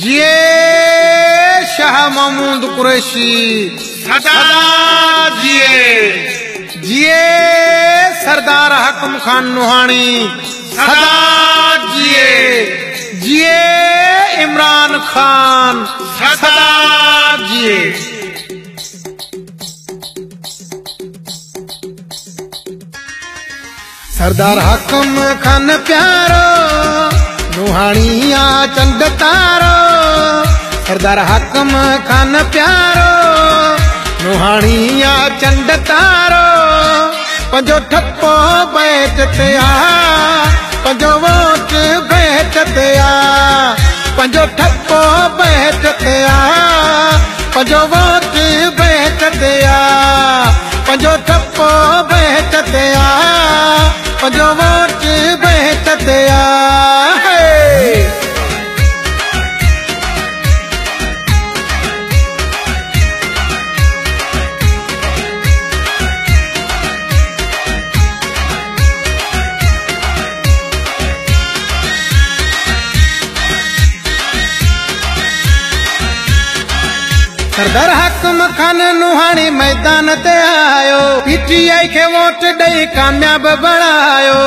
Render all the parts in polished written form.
जिए शाह महमूद कुरैशी सदा जिए। जिए सरदार हकम खान नुहानी सदा जिए। जिए इमरान खान सदा जिए। सरदार हकम खान प्यारो नुहानिया चंद तारो। सरदार हकम खान प्यारो नुहानिया चंद तारो। पंजो ठप्पो बैठ ते आ पंजो वोट बैठ ते आ। पंजो ठप्पो बैठ ते आ पंजो वोट बैठ ते आ। पंजो ठप्पो बैठ ते आ पंजो वोट बैठ ते आ। सरदार हकम खान नुहानी मैदान ते आयो। पीटीआई के वोट दई कामयाब बनायो।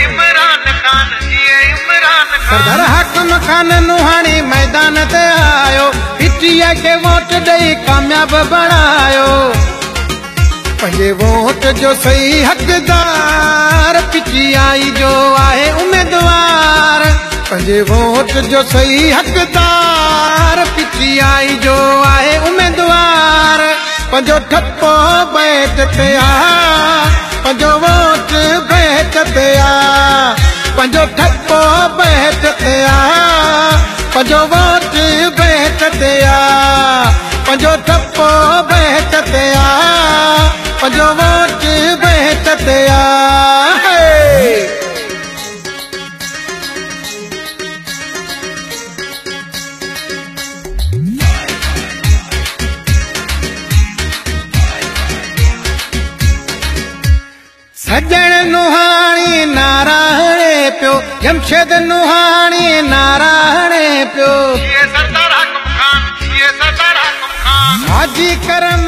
इमरान खान जिए इमरान खान। सरदार हकम खान नुहानी मैदान ते आयो। पीटीआई के वोट दई कामयाब बनायो। पंजे वोट जो सही हकदार पीटीआई जो आहे उम्मीदवार। पंजे वोट जो सही हकदार पीटीआई जो आहे उम्मीदवार। पंजो ठप्पो बैठ ते आ पंजो वोट बैठ ते आ। पंजो ठप्पो बैठ ते आ पंजो वोट बैठ ते आ। पंजो ठप्पो बैठ ते आ पंजो वोट बैठ ते आ। सजन नुहानी नारायणे पियो जमशेद नुहानी नारायणे पियो। जिए सरदार हकम खान जिए सरदार हकम खान। हाजी करम